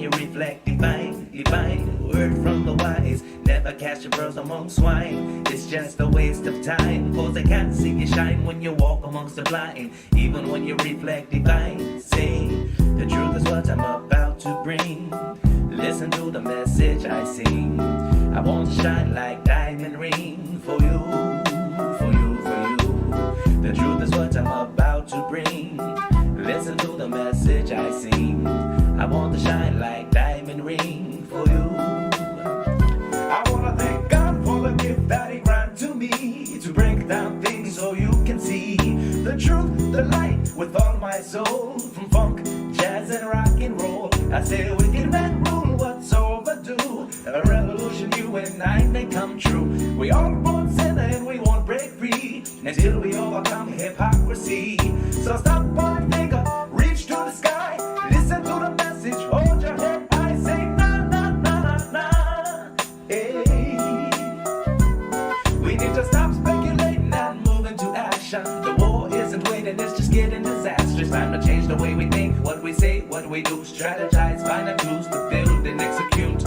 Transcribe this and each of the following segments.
you reflect divine, divine word from the wise. Never catch your pearls among swine. It's just a waste of time, cause they can't see you shine when you walk amongst the blind. Even when you reflect divine, say the truth is what I'm about to bring. Listen to the message I sing. I want to shine like diamond ring for you, for you, for you. The truth is what I'm about to bring. Listen to the message I sing. I want to shine like diamond ring for you. I want to thank God for the gift that He granted to me, to break down things so you can see the truth, the light with all my soul. From funk, jazz and rock and roll, I say we can man rule what's overdue. A revolution you and I may come true. We all born sinner and we won't break free until we overcome hypocrisy. So stop pointing finger, reach to the sky, listen to the message, hold your head high, say na na na na na. Hey, we need to stop speculating and move into action. The war isn't waiting, it's just getting disastrous. Time to change the way we think, what we say, what we do, strategize, find the tools to build and execute.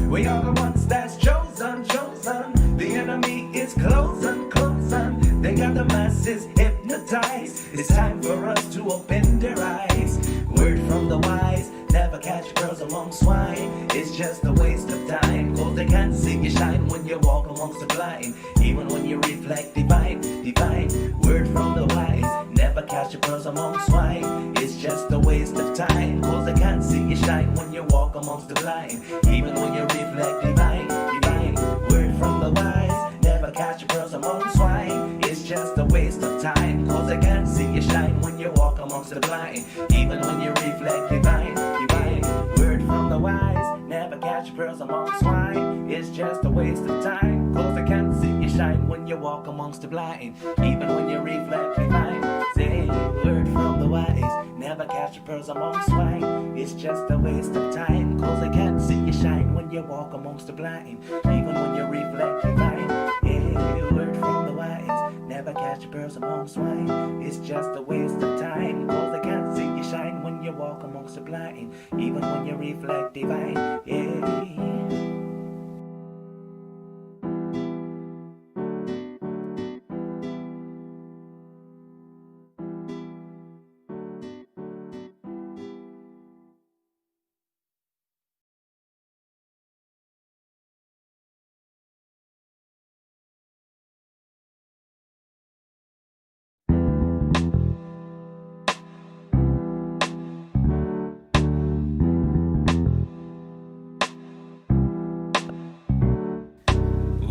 We are the ones that's chosen, chosen. The enemy is closing, closing. They got the masses hypnotized. It's time for us to open their eyes. Word from the wise, never catch girls among swine. It's just a waste of time, cause they can't see you shine when you walk amongst the blind. Even when you reflect divine, divine. Word from the wise, never catch your pearls among swine. It's just a waste of time, cause they can't see you shine when you walk amongst the blind. Even when you reflect divine, divine. Word from the wise, never catch your pearls among swine. It's just a waste of time, cause they can't see you shine when you walk amongst the blind. Even when you reflect divine, divine. Word from the wise, never catch your pearls among swine. It's just a waste of time, cause they can't see you shine when you walk amongst the blind. Even when you reflect divine. Say word from the wise, never catch your pearls among swine. It's just a waste of time, cause they can't see you shine when you walk amongst the blind. Even when you reflect divine. Yeah, word from the wise, never catch your pearls among swine. It's just a waste of time, cause they can't see you shine when you walk amongst the blind. Even when you reflect divine. Yeah.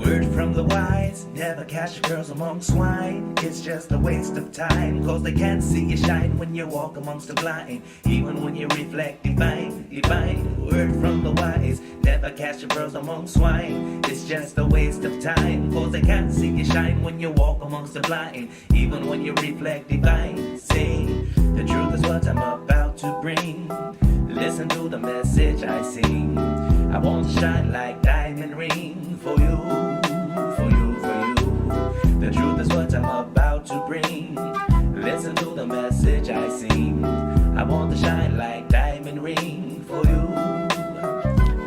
Word from the wise, never catch your girls among swine. It's just a waste of time, cause they can't see you shine when you walk amongst the blind. Even when you reflect divine, divine. Word from the wise, never catch your girls among swine. It's just a waste of time, cause they can't see you shine when you walk amongst the blind. Even when you reflect divine. Say, the truth is what I'm about to bring. Listen to the message I sing. I want to shine like diamond ring for you, for you, for you. The truth is what I'm about to bring. Listen to the message I sing. I want to shine like diamond ring for you.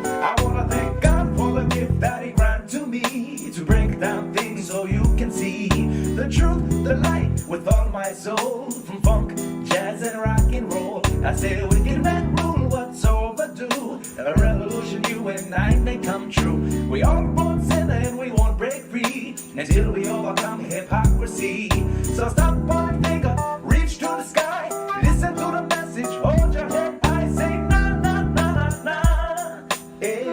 I want to thank God for the gift that He granted to me, to break down things so you can see the truth, the light with all my soul. From funk, jazz and rock and roll, I say we can man rule what's overdue. A revolution you and I may come true. We all born sinner and we won't break free until we overcome hypocrisy. So stop pointing finger, reach to the sky, listen to the message, hold your head high, say na na na na na. Hey,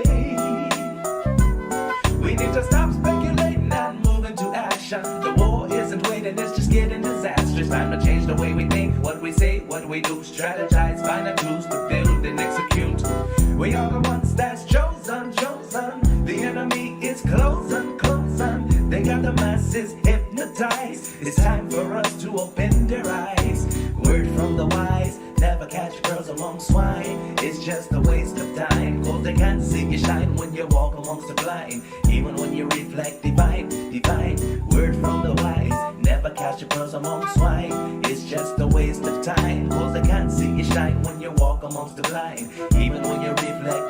we need to stop speculating and move into action. The war isn't waiting, it's just getting disastrous. Time to change the way we think, what we say, what we do, strategize, find the tools to build and execute. We are the ones that's chosen, chosen. The enemy is closing, closing. They got the masses hypnotized. It's time for us to open their eyes. Word from the wise, never catch girls among swine. It's just a waste of time, cause they can't see you shine when you walk amongst the blind. Even when you reflect divine, divine. Word from the wise, never catch your pearls among swine. It's just a waste of time, cause they can't see you shine when you walk amongst the blind. Even when you reflect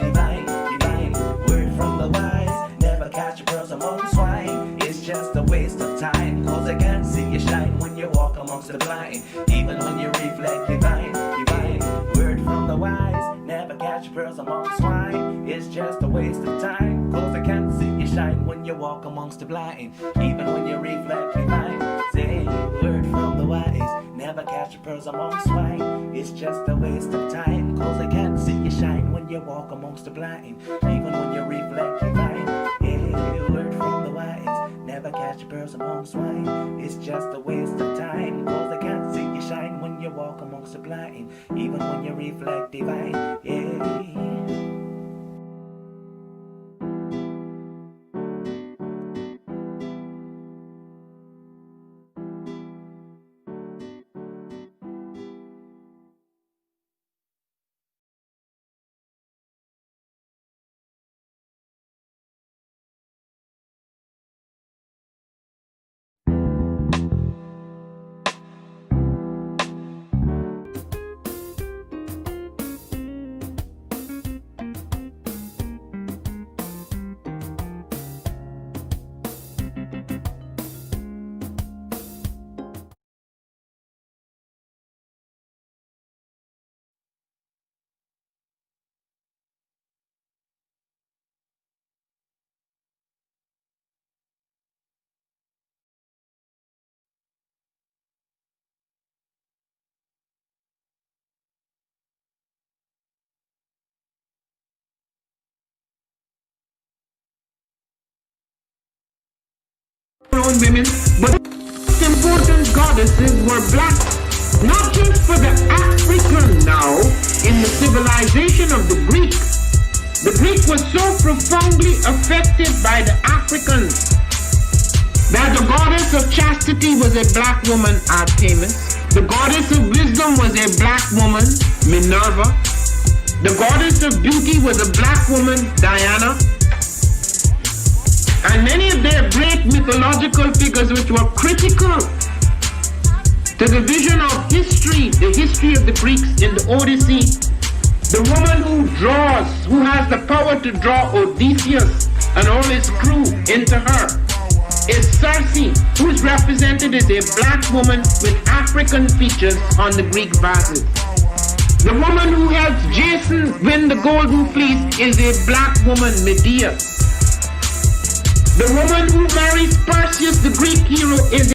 catch pearls among swine. It's just a waste of time, cause they can't see you shine when you walk amongst the blind. Even when you reflect divine. Say word from the wise, never catch pearls among swine. It's just a waste of time, cause they can't see you shine when you walk amongst the blind. Even when you reflect divine. Yeah, word from the wise, never catch pearls among swine. It's just a waste of time, cause they can't see you shine when you walk amongst the blind. Even when you reflect divine. Yeah. Own women, but most important goddesses were black, not just for the African now, in the civilization of the Greek. The Greek was so profoundly affected by the Africans that the goddess of chastity was a black woman, Artemis. The goddess of wisdom was a black woman, Minerva. The goddess of beauty was a black woman, Diana. And many of their great mythological figures which were critical to the vision of history, the history of the Greeks in the Odyssey, the woman who draws, who has the power to draw Odysseus and all his crew into her, is Circe, who is represented as a black woman with African features on the Greek vases. The woman who helps Jason win the Golden Fleece is a black woman, Medea. The woman who marries Perseus, the Greek hero, is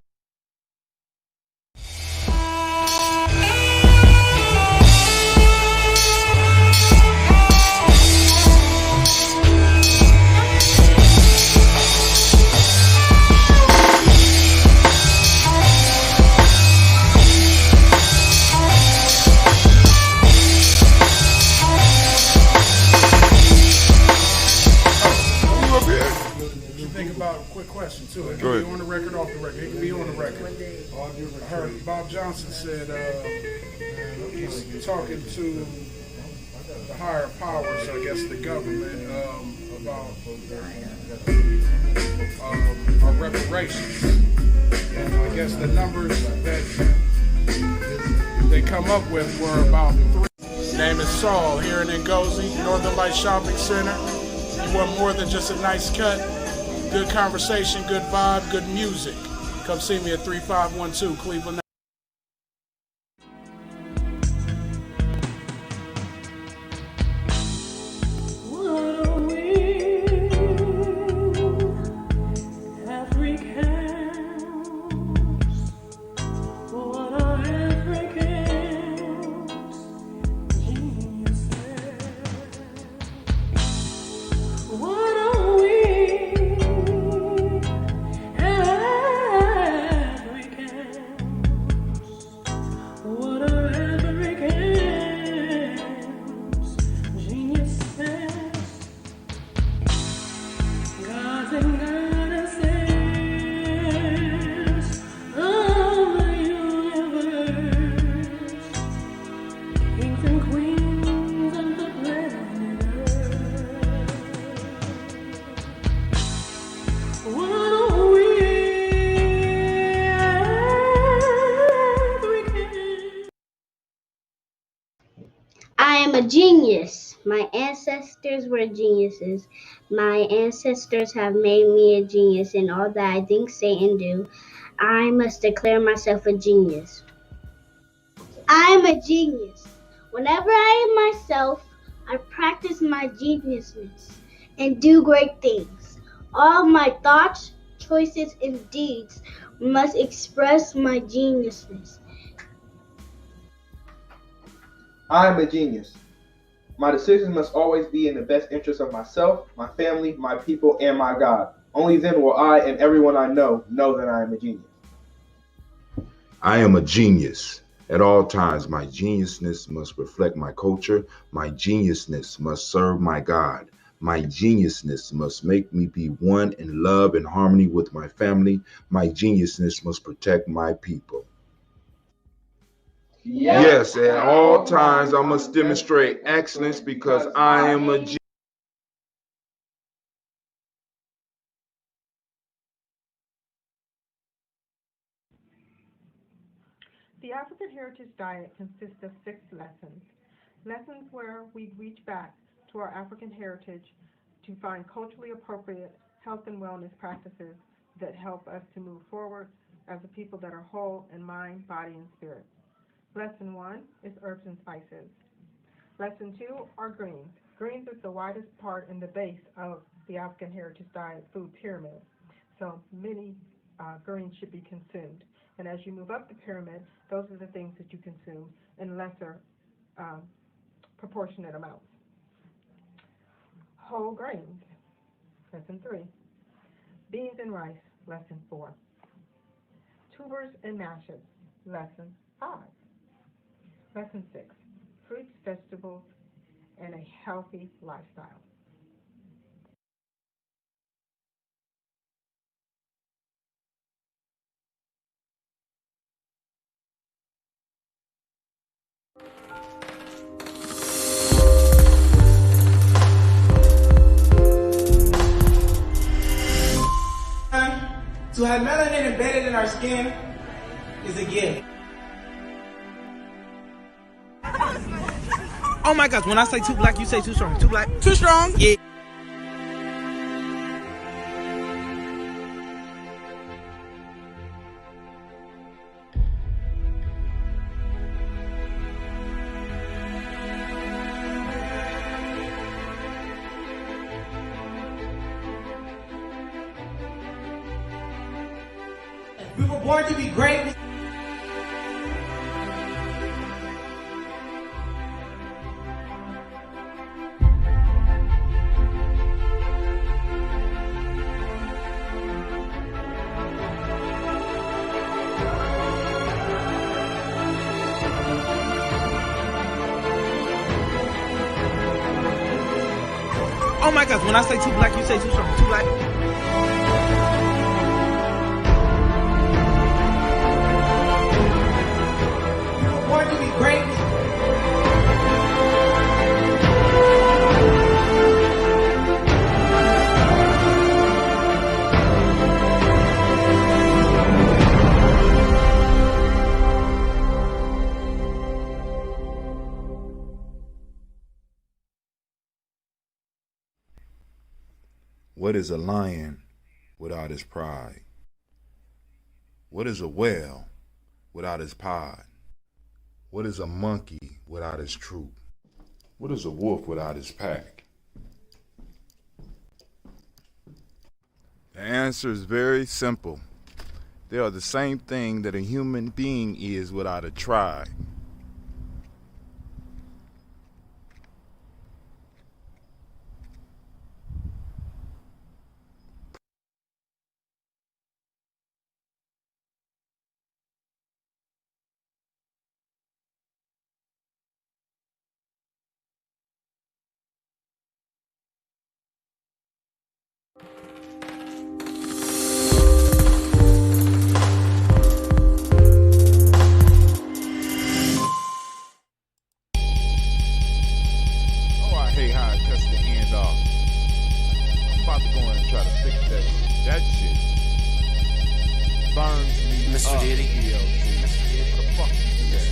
question too. It can be on the record, off the record. It can be on the record. I heard Bob Johnson said he's talking to the higher powers, I guess the government, about our reparations. And I guess the numbers that they come up with were about 3. His name is Saul, here in Ngozi, Northern Light Shopping Center. You want more than just a nice cut? Good conversation, good vibe, good music. Come see me at 3512 Cleveland. I am a genius. My ancestors were geniuses. My ancestors have made me a genius in all that I think, say, and do. I must declare myself a genius. I am a genius. Whenever I am myself, I practice my geniusness and do great things. All my thoughts, choices, and deeds must express my geniusness. I am a genius. My decisions must always be in the best interest of myself, my family, my people, and my God. Only then will I and everyone I know that I am a genius. I am a genius. At all times, my geniusness must reflect my culture. My geniusness must serve my God. My geniusness must make me be one in love and harmony with my family. My geniusness must protect my people. Yes, at all times, I must demonstrate excellence because I am a genius. The African Heritage Diet consists of 6 lessons. Lessons where we reach back to our African heritage to find culturally appropriate health and wellness practices that help us to move forward as a people that are whole in mind, body, and spirit. Lesson 1 is herbs and spices. Lesson 2 are greens. Greens is the widest part in the base of the African Heritage Diet food pyramid. So many greens should be consumed. And as you move up the pyramid, those are the things that you consume in lesser proportionate amounts. Whole grains, lesson 3. Beans and rice, lesson 4. Tubers and mashes, lesson 5. Lesson 6. Fruits, vegetables, and a healthy lifestyle. To have melanin embedded in our skin is a gift. Oh my gosh, when I say too black, you say too strong. Too black? Too strong? Yeah. We were born to be great. Oh my gosh, when I say too black, you say too strong. Too black? We were born to be great. What is a lion without his pride? What is a whale without his pod? What is a monkey without his troop? What is a wolf without his pack? The answer is very simple. They are the same thing that a human being is without a tribe. Oh, I hate how it cuts the end off. I'm about to go in and try to fix that. That shit burns me Mr. up. Diddy. DLG. What the fuck you do that?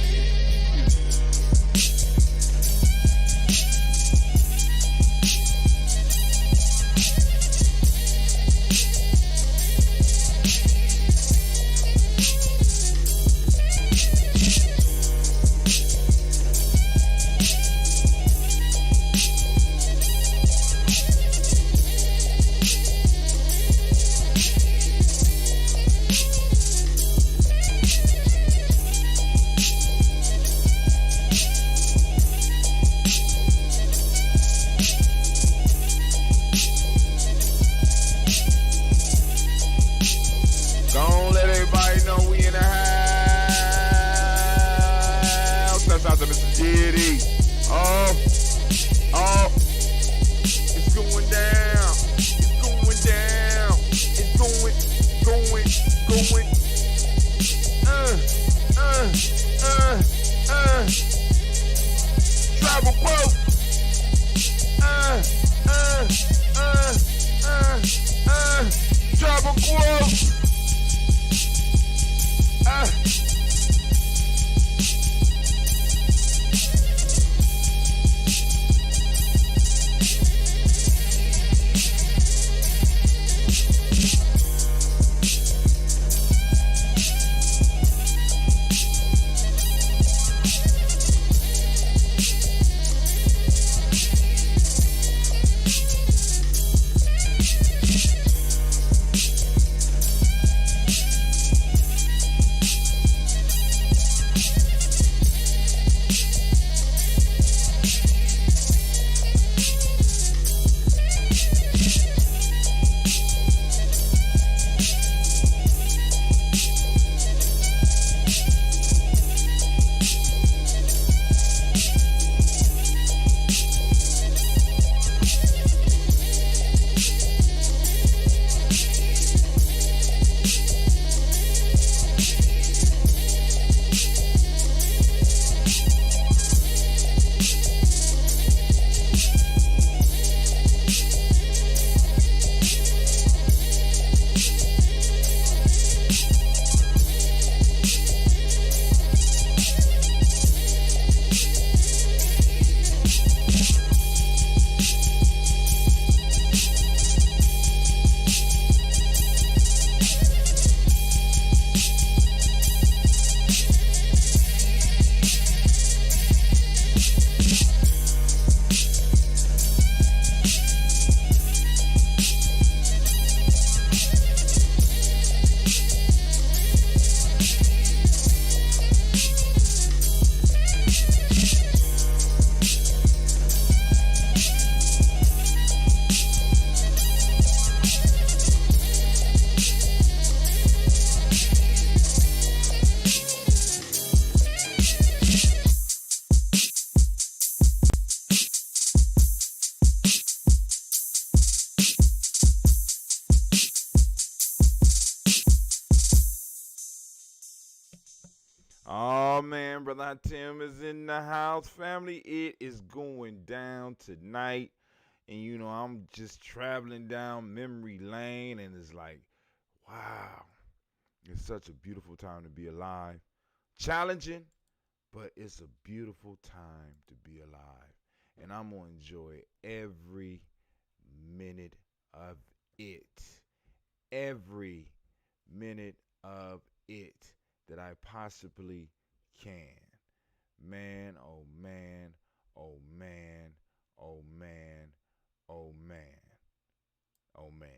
brother Tim is in the house. Family, it is going down tonight. And, you know, I'm just traveling down memory lane, and it's like, wow, it's such a beautiful time to be alive. Challenging, but it's a beautiful time to be alive. And I'm going to enjoy every minute of it. Every minute of it that I possibly can. Man, oh man, oh man, oh man, oh man, oh man,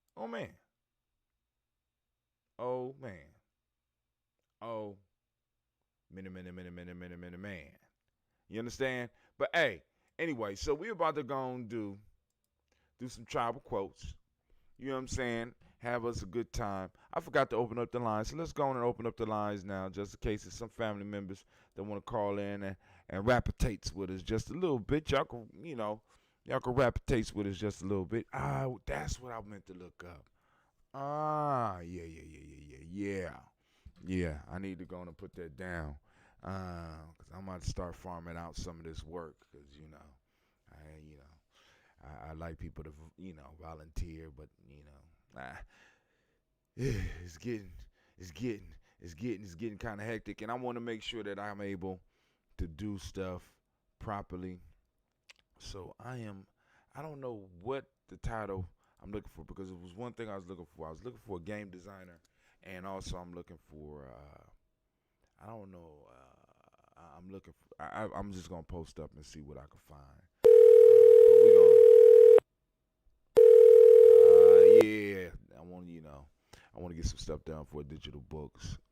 oh man, oh man, oh minute, man. You understand? But hey, anyway, so we're about to go and do some tribal quotes. You know what I'm saying? Have us a good time. I forgot to open up the lines, so let's go on and open up the lines now, just in case there's some family members that want to call in and rapitates with us just a little bit. Y'all can, y'all can rapitates with us just a little bit. That's what I meant to look up. Yeah, I need to go on and put that down, because I'm about to start farming out some of this work, because, I like people to, volunteer, but, it's getting kind of hectic, and I want to make sure that I'm able to do stuff properly. So I don't know what the title I'm looking for, because it was one thing I was looking for. I was looking for a game designer, and also I'm looking for, I'm just going to post up and see what I can find. I want to get some stuff down for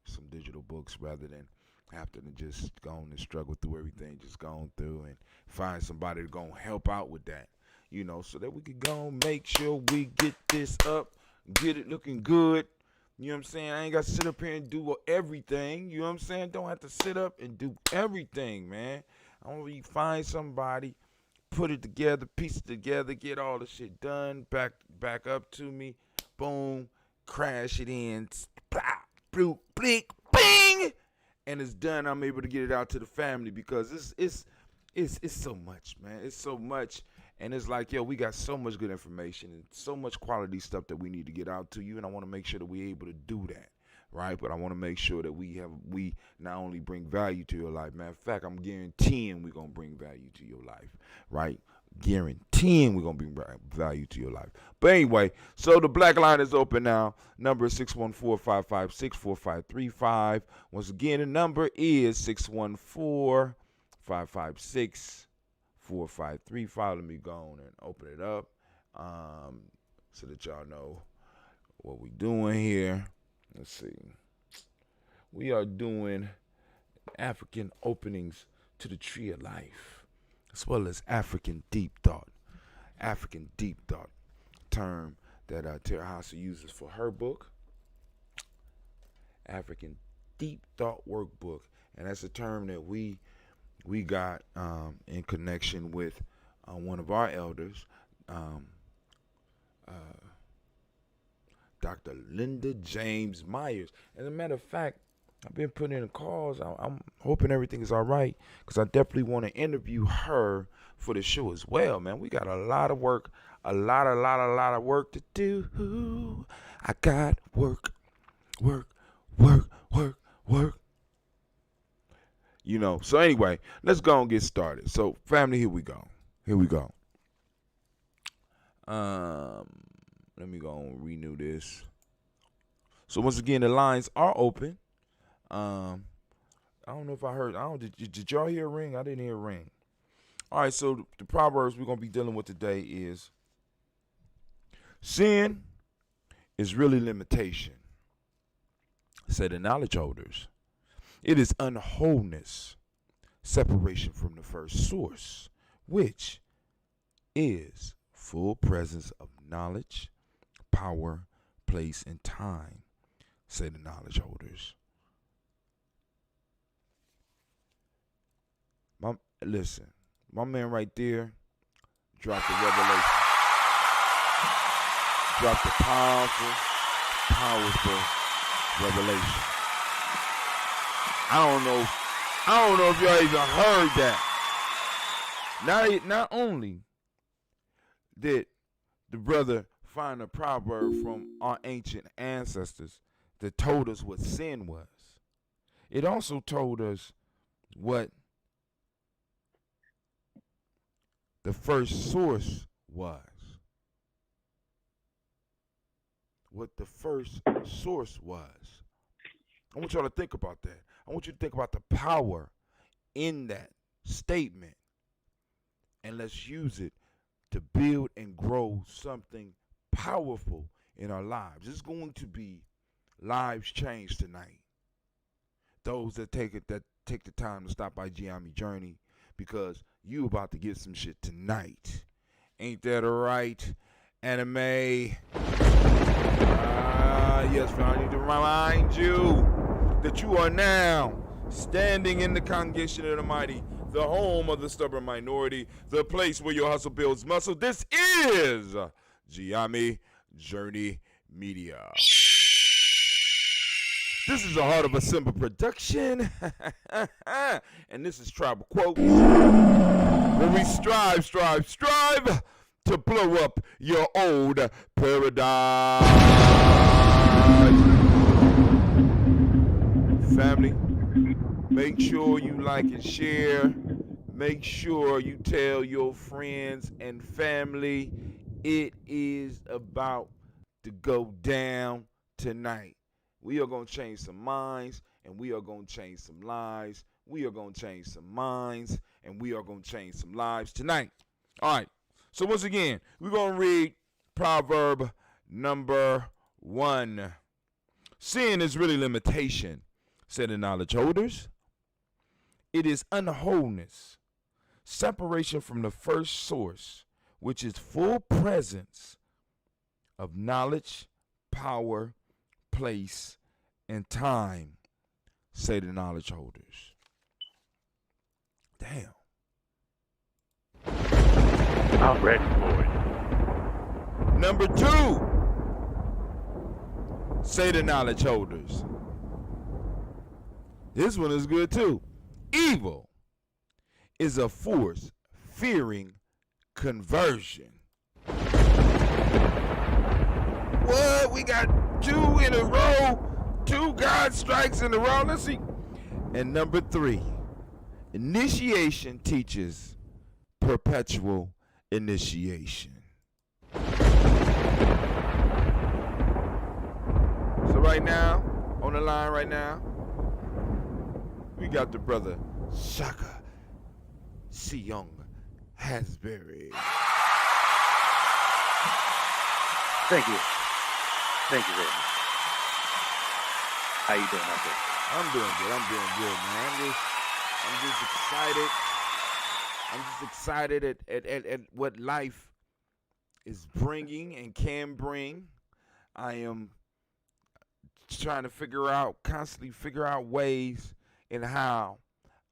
some digital books, rather than having to just go on and struggle through everything, just going through and find somebody to go and help out with that, so that we could go and make sure we get this up, get it looking good. You know what I'm saying? I ain't got to sit up here and do everything. You know what I'm saying? Don't have to sit up and do everything, man. I want you find somebody, put it together, piece it together, get all the shit done, back up to me, boom, crash it in, bloop, blink, bing, and it's done. I'm able to get it out to the family, because it's so much, man. It's so much, and it's like, yo, we got so much good information and so much quality stuff that we need to get out to you, and I want to make sure that we're able to do that, right? But I want to make sure that we not only bring value to your life. Matter of fact, I'm guaranteeing we're gonna bring value to your life, right? Guaranteeing we're going to bring value to your life. But anyway, so the black line is open now. Number is 614-556-4535. Once again, the number is 614-556-4535. Let me go on and open it up, so that y'all know what we're doing here. Let's see. We are doing African openings to the Tree of Life, as well as African deep thought. African deep thought, term that Tara Hassa uses for her book, African deep thought workbook, and that's a term that we got in connection with one of our elders, Dr. Linda James Myers. As a matter of fact, I've been putting in calls. I'm hoping everything is all right, because I definitely want to interview her for the show as well, man. We got a lot of work, a lot of work to do. I got work. So anyway, let's go and get started. So, family, here we go. Let me go and renew this. So once again, the lines are open. I don't know if I heard. Did y'all hear a ring? I didn't hear a ring. All right, so the proverbs we're going to be dealing with today is: sin is really limitation, say the knowledge holders. It is unwholeness, separation from the first source, which is full presence of knowledge, power, place, and time, say the knowledge holders. Listen, my man right there dropped the revelation. Dropped the powerful revelation. I don't know I don't know if y'all even heard that. Not only did the brother find a proverb from our ancient ancestors that told us what sin was, it also told us what the first source was. What the first source was. I want y'all to think about that. I want you to think about the power in that statement. And let's use it to build and grow something powerful in our lives. It's going to be lives changed tonight. Those that take the time to stop by Gye-Nyame Journey, because you about to get some shit tonight. Ain't that right, anime? Yes, I need to remind you that you are now standing in the congregation of the mighty, the home of the stubborn minority, the place where your hustle builds muscle. This is Gye-Nyame Journey Media. This is a Heart of a Simple production. And this is Tribal Quotes, where we strive to blow up your old paradigm. Family, make sure you like and share. Make sure you tell your friends and family. It is about to go down tonight. We are going to change some minds, and we are going to change some lives. We are going to change some minds, and we are going to change some lives tonight. All right. So once again, we're going to read proverb number 1. Sin is really limitation, said the knowledge holders. It is unwholeness, separation from the first source, which is full presence of knowledge, power, place, and time, say the knowledge holders. Damn. I'm ready for it. Number 2, say the knowledge holders. This one is good too. Evil is a force fearing conversion. What? We got 2 in a row. 2 God strikes in a row. Let's see. And number 3, initiation teaches perpetual initiation. So right now, on the line right now, we got the brother Shaka Seyoung Hasbury. Thank you. Thank you very much. How you doing out there? I'm doing good, man. I'm just excited at what life is bringing and can bring. I am trying to constantly figure out ways in how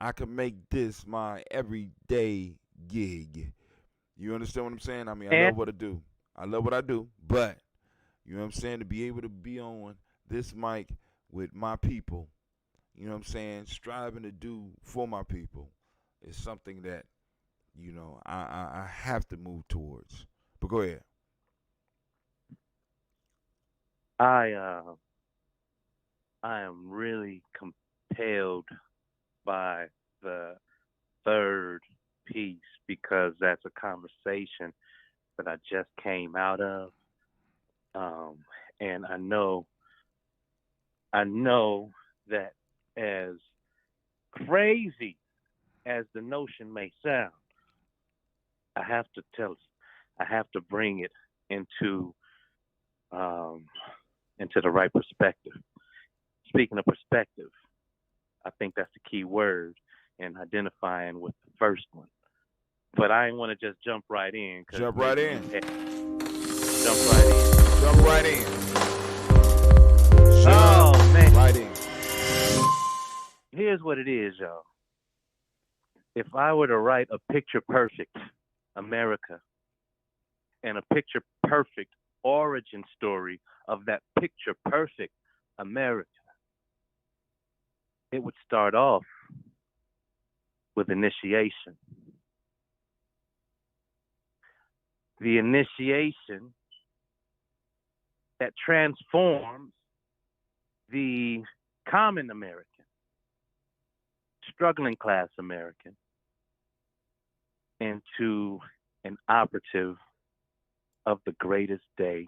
I can make this my everyday gig. You understand what I'm saying? I mean, I love what I do. But, you know what I'm saying, to be able to be on this mic with my people, you know what I'm saying, striving to do for my people is something that, you know, I have to move towards. But go ahead. I am really compelled by the third piece because that's a conversation that I just came out of. And I know that as crazy as the notion may sound, I have to bring it into the right perspective. Speaking of perspective, I think that's the key word in identifying with the first one. But I ain't want to just jump right in. Jump right in. Oh, man. Right in. Here's what it is, y'all. If I were to write a picture-perfect America and a picture-perfect origin story of that picture-perfect America, it would start off with initiation. The initiation that transforms the common American, struggling class American, into an operative of the greatest day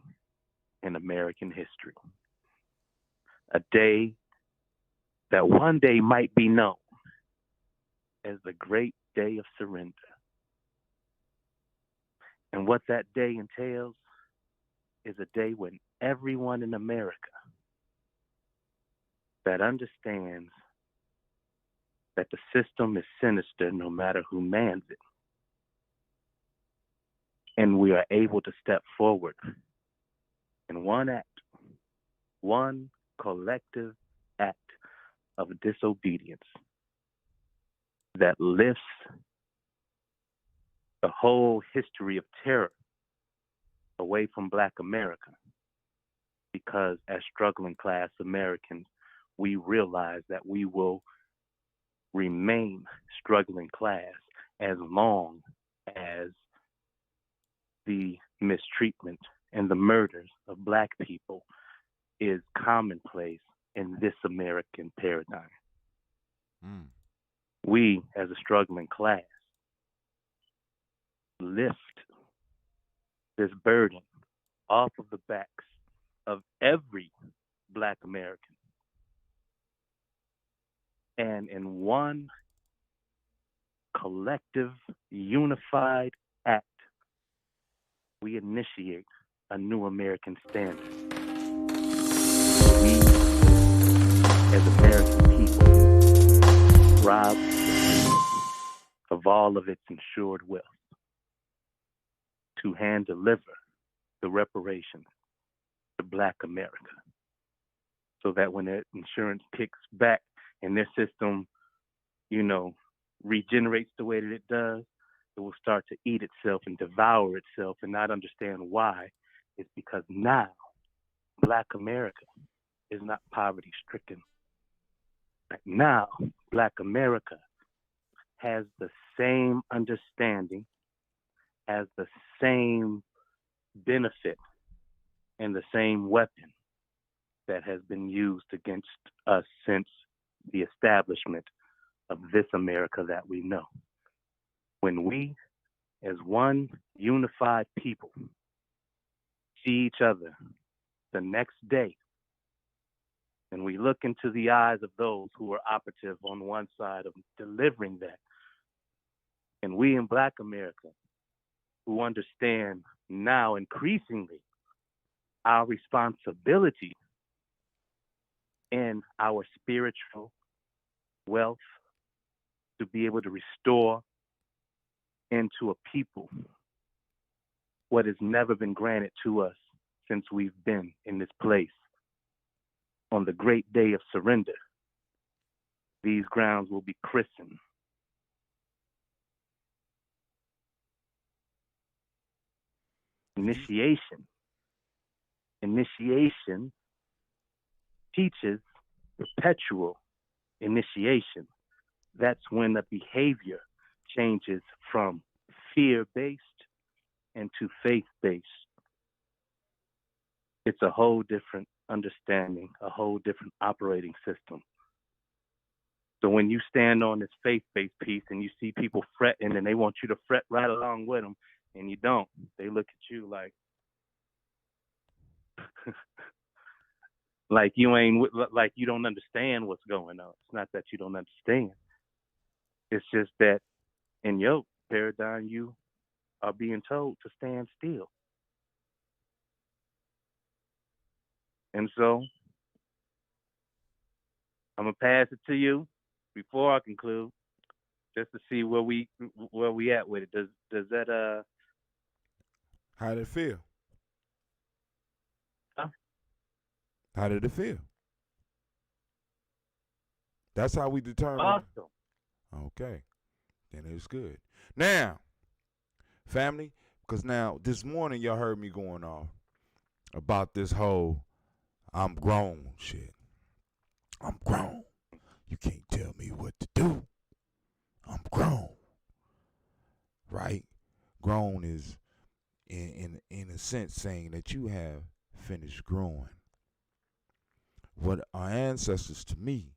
in American history. A day that one day might be known as the great day of surrender. And what that day entails is a day when everyone in America that understands that the system is sinister no matter who mans it. And we are able to step forward in one act, one collective act of disobedience that lifts the whole history of terror away from Black America. Because as struggling class Americans, we realize that we will remain struggling class as long as the mistreatment and the murders of Black people is commonplace in this American paradigm. We, as a struggling class, lift this burden off of the backs of every Black American. And in one collective, unified act, we initiate a new American standard. We, as American people, rob of all of its insured wealth to hand deliver the reparations to Black America, so that when their insurance kicks back and their system, regenerates the way that it does, it will start to eat itself and devour itself and not understand why. It's because now Black America is not poverty stricken. Right now, Black America has the same understanding, has the same benefit, and the same weapon that has been used against us since the establishment of this America that we know. When we, as one unified people, see each other the next day, and we look into the eyes of those who are operative on one side of delivering that, and we in Black America, who understand now increasingly our responsibility and our spiritual wealth to be able to restore into a people what has never been granted to us since we've been in this place. On the great day of surrender, these grounds will be christened initiation. Initiation teaches perpetual initiation. That's when the behavior changes from fear-based into faith-based. It's a whole different understanding, a whole different operating system. So when you stand on this faith-based piece and you see people fretting and they want you to fret right along with them, and you don't, they look at you like, like you don't understand what's going on. It's not that you don't understand. It's just that in your paradigm, you are being told to stand still. And so I'm gonna pass it to you before I conclude, just to see where we at with it. Does that How did it feel? Huh? How did it feel? That's how we determine. Awesome. Okay, then it's good. Now, family, because now this morning y'all heard me going off about this whole I'm grown shit. I'm grown. You can't tell me what to do. I'm grown, right? Grown is in a sense saying that you have finished growing. What our ancestors, to me,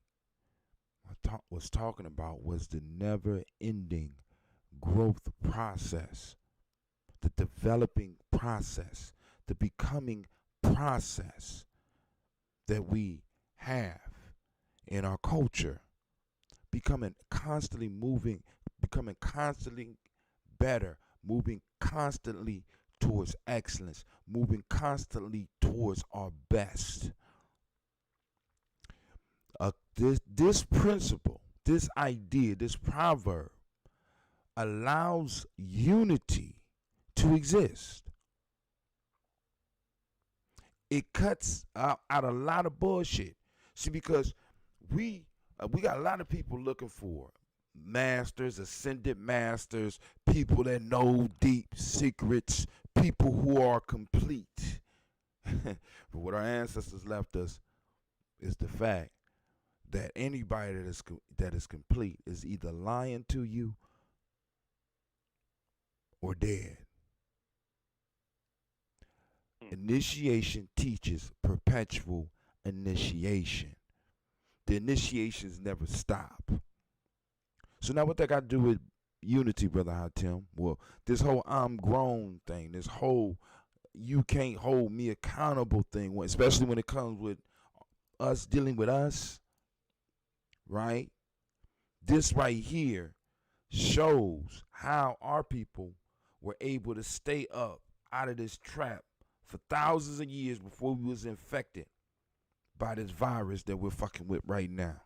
was talking about was the never-ending growth process, the developing process, the becoming process that we have in our culture, becoming constantly moving, becoming constantly better, moving constantly towards excellence, moving constantly towards our best. This principle, this idea, this proverb allows unity to exist. It cuts out a lot of bullshit. See, because we got a lot of people looking for masters, ascended masters, people that know deep secrets, people who are complete. But what our ancestors left us is the fact that anybody that is complete is either lying to you or dead. Initiation teaches perpetual initiation. The initiations never stop. So now what that got to do with unity, Brother Hatim? Well, this whole I'm grown thing, this whole you can't hold me accountable thing, especially when it comes with us dealing with us, right? This right here shows how our people were able to stay up out of this trap for thousands of years before we was infected by this virus that we're fucking with right now.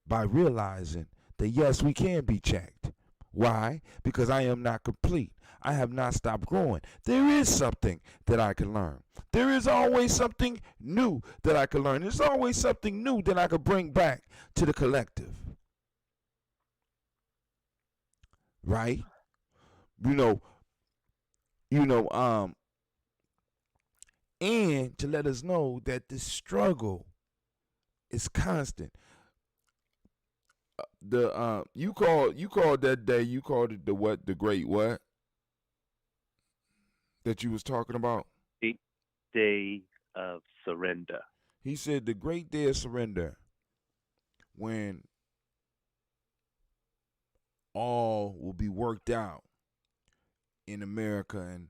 By realizing that yes, we can be checked. Why? Because I am not complete. I have not stopped growing. There is something that I can learn. There is always something new that I can learn. There's always something new that I could bring back to the collective. Right? And to let us know that this struggle is constant. You called that day, you called it the great what that you was talking about? The day of surrender. He said the great day of surrender, when all will be worked out in America and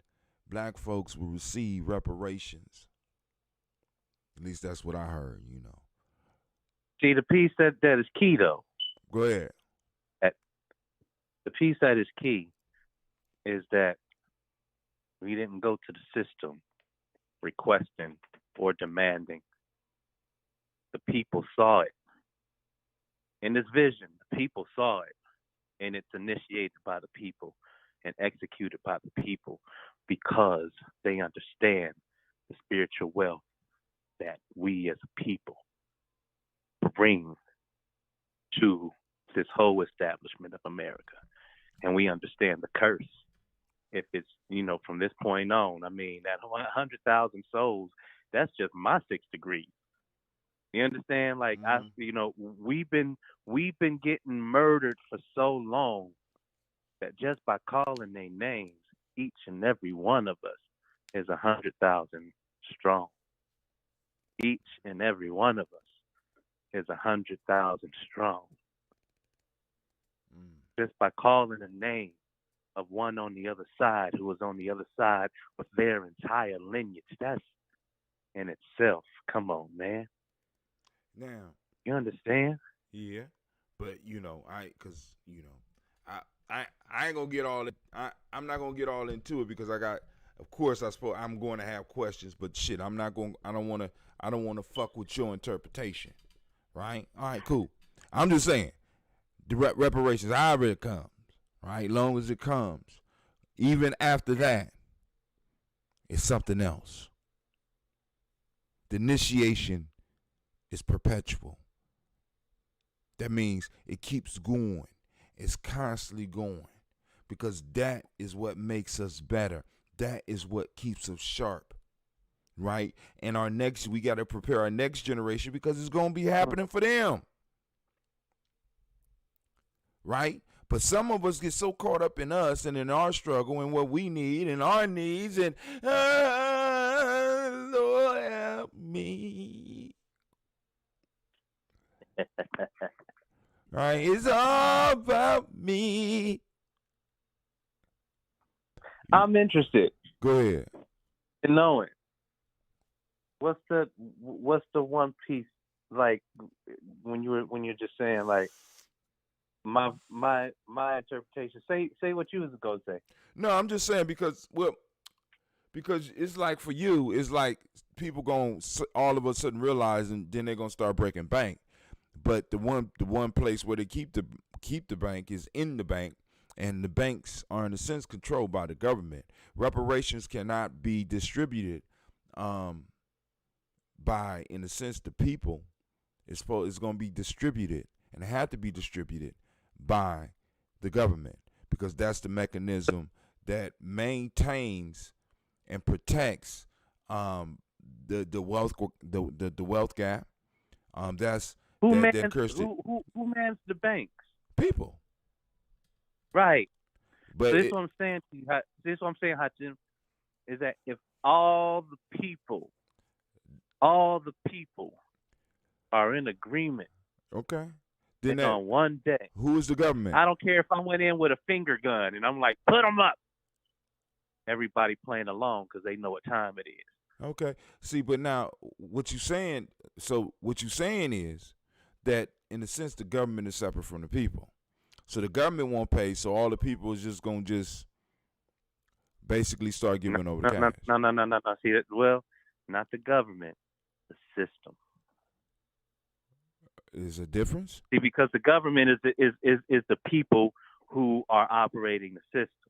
black folks will receive reparations. At least that's what I heard, See, the piece that is key, though. Go ahead. The piece that is key is that we didn't go to the system requesting or demanding. The people saw it. In this vision, the people saw it, and it's initiated by the people and executed by the people because they understand the spiritual wealth that we as a people bring to this whole establishment of America. And we understand the curse. If it's, from this point on, I mean, that 100,000 souls, that's just my 6 degrees. You understand? Like, we've been getting murdered for so long that just by calling their names, each and every one of us is 100,000 strong. Each and every one of us is 100,000 strong. Just by calling a name of one on the other side who was on the other side with their entire lineage. That's in itself. Come on, man. Now, you understand? Yeah, but I ain't gonna get all it. I'm not gonna get all into it because of course I'm going to have questions, but shit, I don't want to fuck with your interpretation, right? All right, cool. I'm just saying, the reparations, however it comes, right? Long as it comes, even after that, it's something else. The initiation is perpetual. That means it keeps going. It's constantly going, because that is what makes us better. That is what keeps us sharp, right? And we got to prepare our next generation because it's going to be happening for them. right? But some of us get so caught up in us and in our struggle and what we need and our needs and Lord help me. Right? It's all about me. I'm interested Go ahead. in knowing what's the one piece, like, when you're just saying, like, my interpretation. Say what you was gonna say. No, I'm just saying because it's like for you, it's like people going all of a sudden realize, and then they're gonna start breaking bank. But the one place where they keep the bank is in the bank, and the banks are in a sense controlled by the government. Reparations cannot be distributed by, in a sense, the people. It's going to be distributed and have to be distributed by the government, because that's the mechanism that maintains and protects the wealth gap. That's Who that mans occurs to who mans the banks? people. Right. But So this is what I'm saying to you. This is what I'm saying, Hachim, is that if all the people are in agreement, okay, then on one day, who is the government? I don't care if I went in with a finger gun and I'm like, put them up. Everybody playing along because they know what time it is. Okay. See, but now what you saying? So what you saying is that, in a sense, the government is separate from the people. So the government won't pay. So all the people is just gonna basically start giving over the cash. No. See, well, not the government, the system. Is a difference? See, because the government is the people who are operating the system.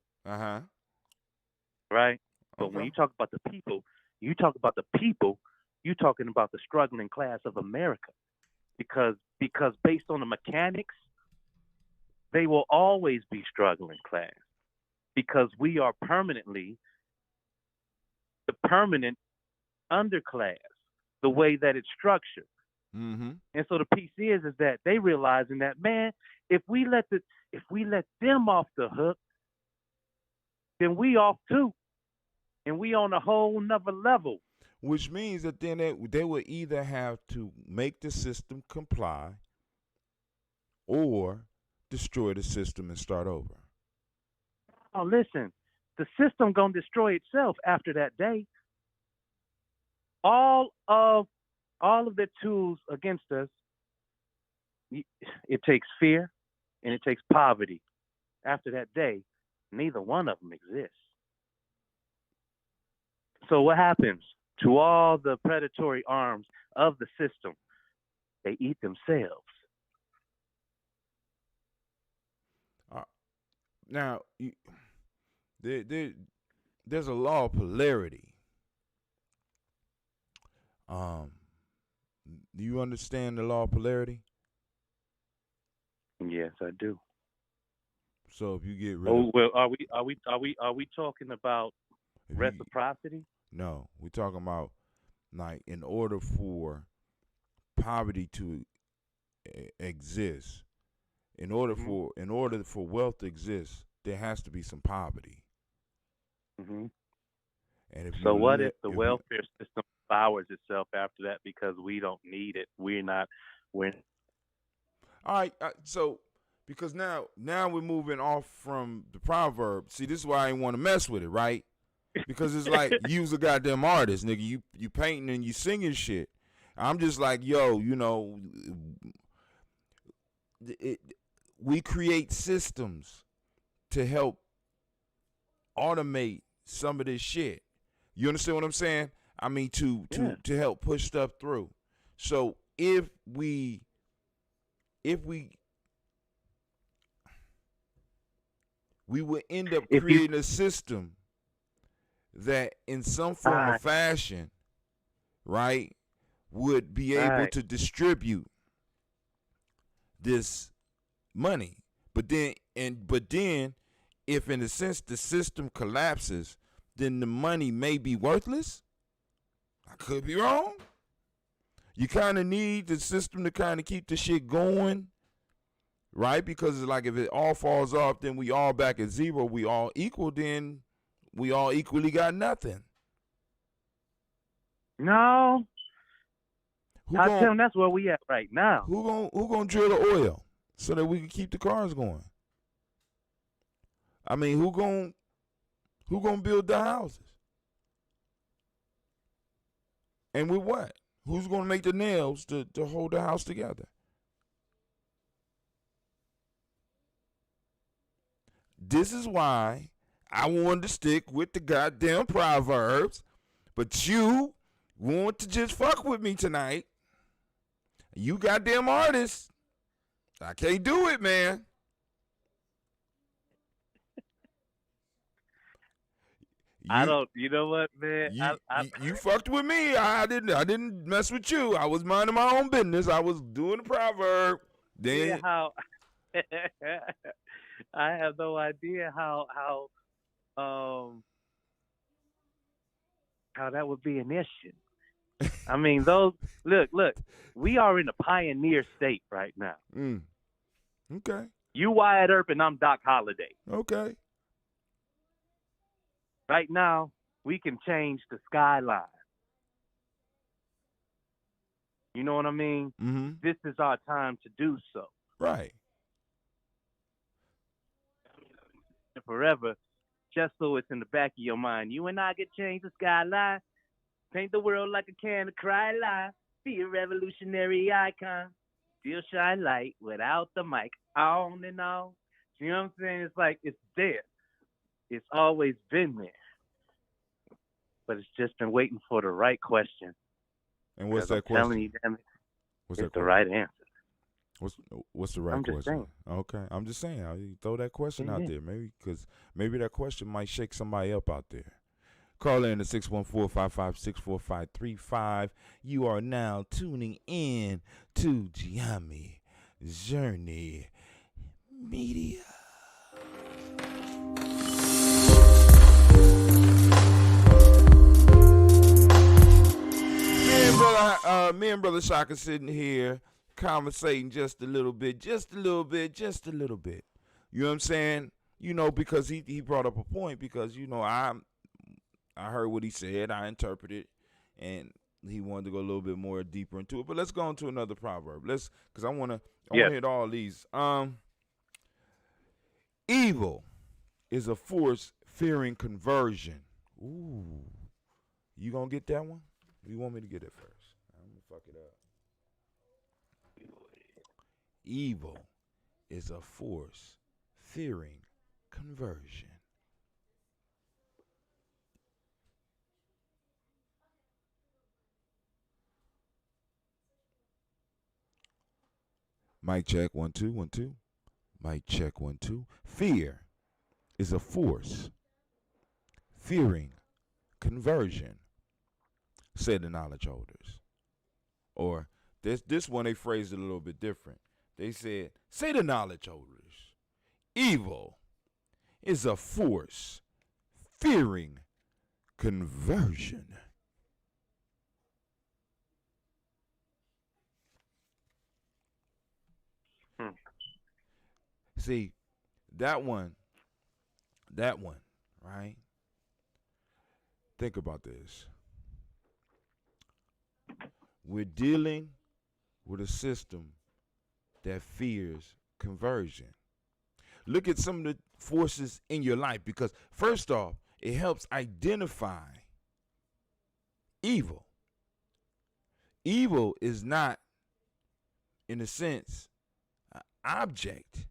Right. But when you talk about the people, you're talking about the struggling class of America, because based on the mechanics, they will always be struggling class, because we are permanently the permanent underclass, the way that it's structured. Mm-hmm. And so the piece is that they realizing that, man, if we let them off the hook, then we off too, and we on a whole nother level. Which means that then they would either have to make the system comply or destroy the system and start over. Oh, listen, the system gonna destroy itself after that day. All of the tools against us, it takes fear and it takes poverty. After that day, neither one of them exists. So what happens to all the predatory arms of the system? They eat themselves. Now, there's a law of polarity. Do you understand the law of polarity? Yes, I do. So if you get rid of, well, are we talking about reciprocity? No, we're talking about, like, in order for poverty to exist, in order for wealth to exist, there has to be some poverty. Mm-hmm. And so what if the welfare system devours itself after that because we don't need it? We're all right. So because now we're moving off from the proverb. See, this is why I didn't want to mess with it, right? Because it's like you's a goddamn artist, nigga. You painting and you singing shit. I'm just like, yo, we create systems to help automate some of this shit. You understand what I'm saying? I mean, to help push stuff through. So if we would end up creating a system that in some form or fashion, right, would be able to distribute this money. But then if in a sense the system collapses, then the money may be worthless. I could be wrong. You kind of need the system to kind of keep the shit going, right? Because it's like if it all falls off, then we all back at zero. We all equal, then we all equally got nothing. No, Who I gon' tell him that's where we at right now. who gonna drill the oil so that we can keep the cars going? I mean, who gonna build the houses? And with what? Who's gonna make the nails to hold the house together? This is why I wanted to stick with the goddamn Proverbs, but you want to just fuck with me tonight. You goddamn artists. I can't do it, man. I don't. You know what, man? You fucked with me. I didn't mess with you. I was minding my own business. I was doing the proverb. Then how I have no idea how that would be an issue. I mean, those look, we are in a pioneer state right now. Okay. You Wyatt Earp and I'm Doc Holliday. Okay. Right now, we can change the skyline. You know what I mean? Mm-hmm. This is our time to do so. Right. Forever, just so it's in the back of your mind. You and I can change the skyline. Paint the world like a can of cry lie. Be a revolutionary icon. Still shine light without the mic on and on. You know what I'm saying? It's like it's there. It's always been there. But it's just been waiting for the right question. And what's that I'm question? telling you, damn it, What's it's that the right answer. What's the right I'm just question? saying. Okay, I'm just saying. You throw that question out Yeah. there, maybe because maybe that question might shake somebody up out there. Call in to 614-556-4535. You are now tuning in to Gye-Nyame Journey Media. Me and Brother Shaka sitting here conversating just a little bit. You know what I'm saying? You know, because he brought up a point because, you know, I heard what he said, I interpreted, and he wanted to go a little bit more deeper into it. But let's go into another proverb. Because I want to hit all these. Evil is a force fearing conversion. Ooh. You gonna get that one? Or you want me to get it first? I'm gonna fuck it up. Evil is a force fearing conversion. Mic check, 1 2 1 2. Mic check, 1 2. Fear is a force fearing conversion, said the knowledge holders. Or this one they phrased it a little bit different. They said, say the knowledge holders, evil is a force fearing conversion. See, that one, right? Think about this. We're dealing with a system that fears conversion. Look at some of the forces in your life because, first off, it helps identify evil. Evil is not, in a sense, an object.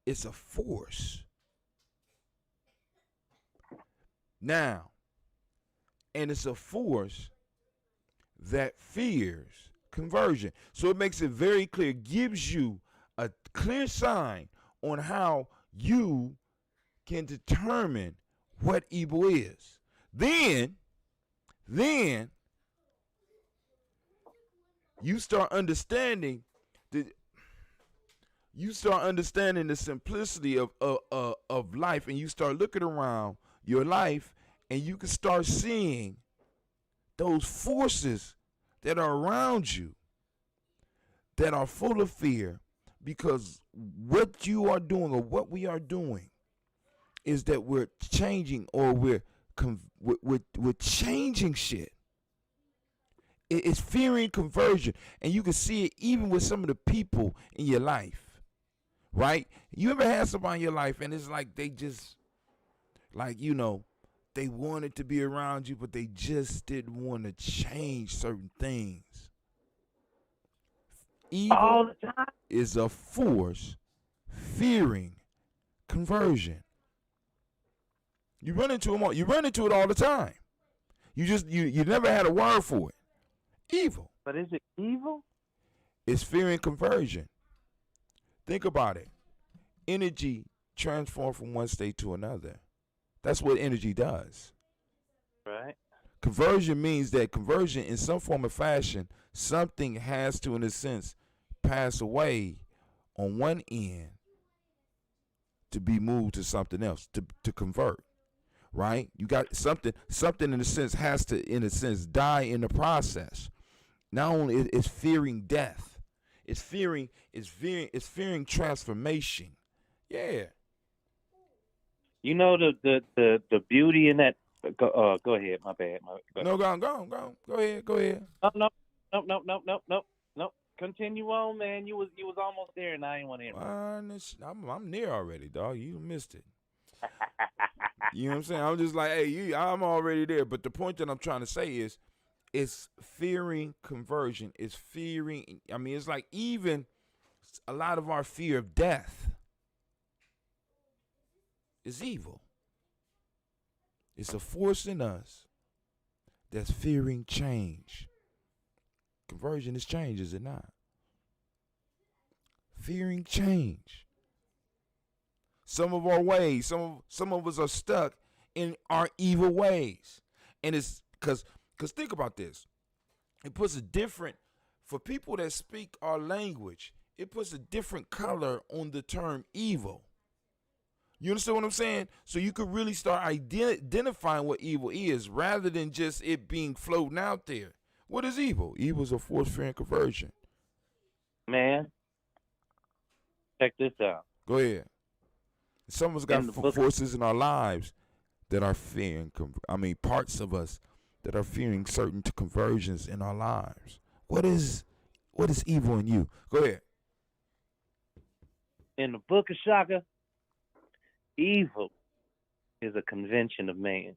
It's a force. Now, and it's a force that fears conversion. So it makes it very clear, gives you a clear sign on how you can determine what evil is. Then you start understanding the simplicity of life, and you start looking around your life, and you can start seeing those forces that are around you that are full of fear because what you are doing or what we are doing is that we're changing, or we're changing shit. It's fearing conversion, and you can see it even with some of the people in your life, right? You ever had somebody in your life and it's like they just, like, they wanted to be around you, but they just didn't want to change certain things. Evil All the time. is a force fearing conversion. You run into them you run into it all the time. You never had a word for it. Evil. But is it evil? It's fearing conversion. Think about it. Energy transforms from one state to another. That's what energy does. Right. Conversion means that conversion, in some form or fashion, something has to, in a sense, pass away on one end to be moved to something else, to convert. Right? You got something in a sense has to, in a sense, die in the process. Not only it's fearing death, it's fearing transformation. Yeah. You know the beauty in that. Go ahead. My bad. No, go on. Go ahead. No. Continue on, man. You was almost there, and I didn't want to interrupt. I'm near already, dog. You missed it. You know what I'm saying? I'm just like, hey, I'm already there. But the point that I'm trying to say is, it's fearing conversion. It's fearing. I mean, it's like even a lot of our fear of death is evil. It's a force in us that's fearing change. Conversion is change, is it not? Fearing change. Some of our ways, some of us are stuck in our evil ways. And it's because think about this. It puts a different, for people that speak our language, it puts a different color on the term evil. You understand what I'm saying? So you could really start identifying what evil is rather than just it being floating out there. What is evil? Evil is a force, fear, and conversion. Man, check this out. Go ahead. Some of us got forces in our lives that are fearing, parts of us that are fearing certain conversions in our lives. What is evil in you? Go ahead. In the book of Shaka, evil is a convention of man.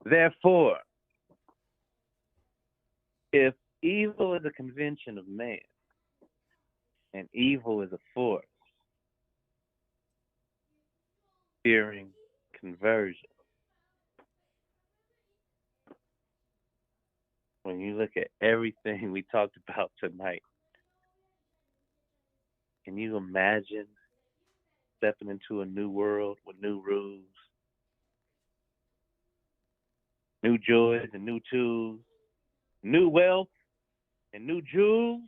Therefore, if evil is a convention of man, and evil is a force, fearing conversion, when you look at everything we talked about tonight, can you imagine stepping into a new world with new rules, new joys and new tools, new wealth and new jewels?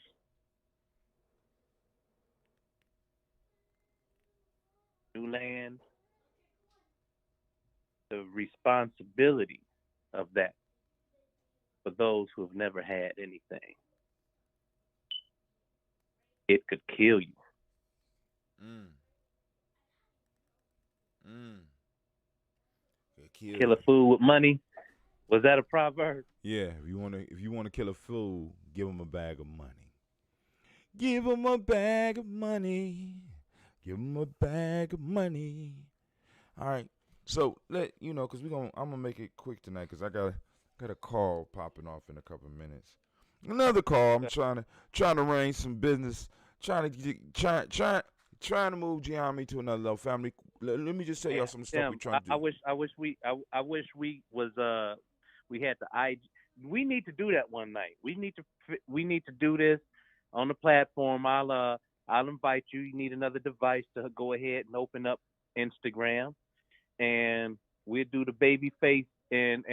New land, the responsibility of that for those who have never had anything. It could kill you. Kill a fool with money. Was that a proverb? Yeah, if you want to kill a fool, give him a bag of money. Give him a bag of money. Give him a bag of money. All right. So because I'm gonna make it quick tonight because I got a call popping off in a couple of minutes. Another call. I'm trying to arrange some business. Trying to move Gye-Nyame to another level. Family. Let me just tell y'all some stuff we're trying to do. I wish we was we had the IG. We need to do that one night. We need to do this on the platform. I'll invite you. You need another device to go ahead and open up Instagram, and we'll do the baby face and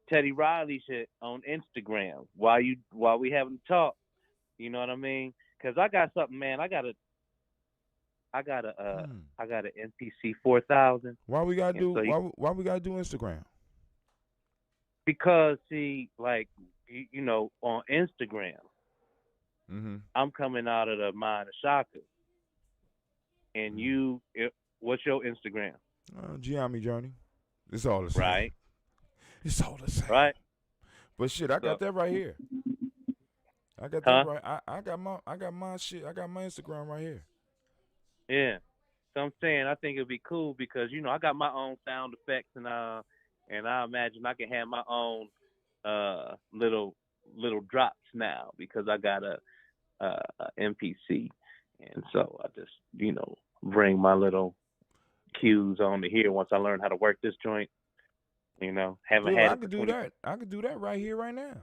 Teddy Riley shit on Instagram while we having talk. You know what I mean? Because I got something, man. I got a NPC 4000. Why we gotta do Instagram? Because see, like on Instagram, Mm-hmm. I'm coming out of the mind of Shaka, and what's your Instagram? Gye-Nyame Journey. It's all the same. Right, It's all the same. right. But shit, I got So, that right here. I got that huh? right. I got my shit. I got my Instagram right here. Yeah. So I'm saying I think it'd be cool because I got my own sound effects and I imagine I can have my own little drops now because I got a MPC, and so I just bring my little cues on to here once I learn how to work this joint. Haven't Dude, had I it for could do 20. that. I could do that right here, right now.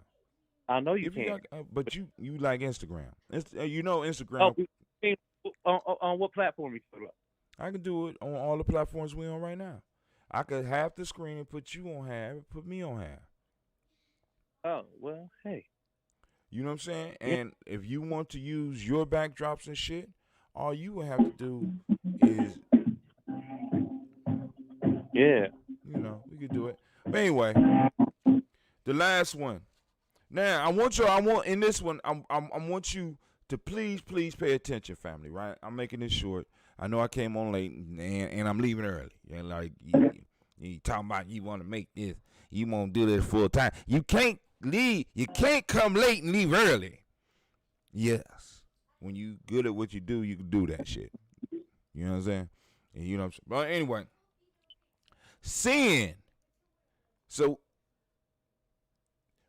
I know you If you can. got, but you like Instagram. Oh, Instagram. on what platform you talking about? I can do it on all the platforms we on right now. I could half the screen and put you on half, and put me on half. Oh, well, hey. You know what I'm saying? Yeah. And if you want to use your backdrops and shit, all you would have to do is, Yeah. we could do it. But anyway, the last one. Now, I want in this one, I want you to please pay attention, family, right? I'm making this short. I know I came on late and I'm leaving early. Like, you talking about you want to make this, you want to do this full time. You can't leave, you can't come late and leave early. Yes. When you good at what you do, you can do that shit. You know what I'm saying? And you know what I'm saying? But anyway, sin. So,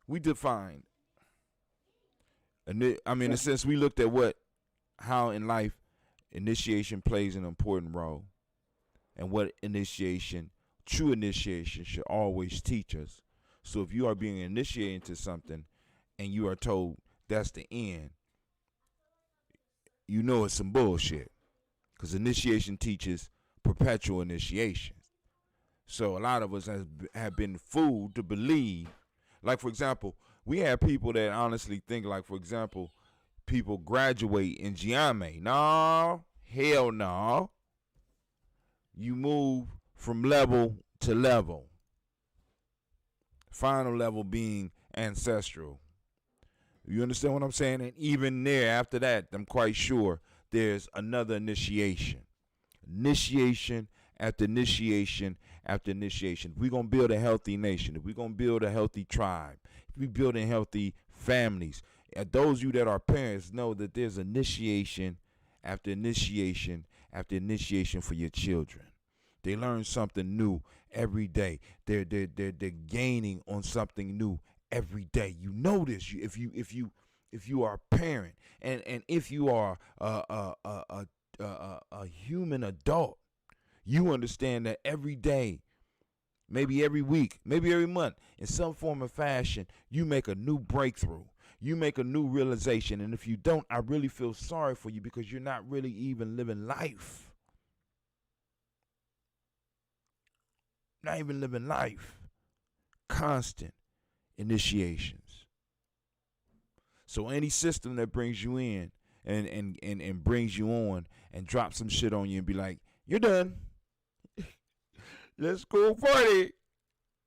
we defined, in a sense, we looked at how in life initiation plays an important role, and what true initiation should always teach us. So if you are being initiated into something and you are told that's the end, it's some bullshit, because initiation teaches perpetual initiation. So a lot of us have been fooled to believe. Like, for example, we have people that honestly think, like, for example, people graduate in Gye-Nyame. No, hell no. You move from level to level. Final level being ancestral. You understand what I'm saying? And even there, after that, I'm quite sure there's another initiation. Initiation after initiation after initiation. If we're going to build a healthy nation, if we're going to build a healthy tribe, if we're building healthy families, and those of you that are parents know that there's initiation after initiation after initiation for your children. They learn something new every day. They're gaining on something new every day. You know this. If you are a parent, and if you are a human adult, you understand that every day, maybe every week, maybe every month, in some form or fashion, you make a new breakthrough. You make a new realization. And if you don't, I really feel sorry for you, because you're not really even living life. Not even living life. Constant initiations. So any system that brings you in and brings you on and drops some shit on you and be like, you're done. Let's go party.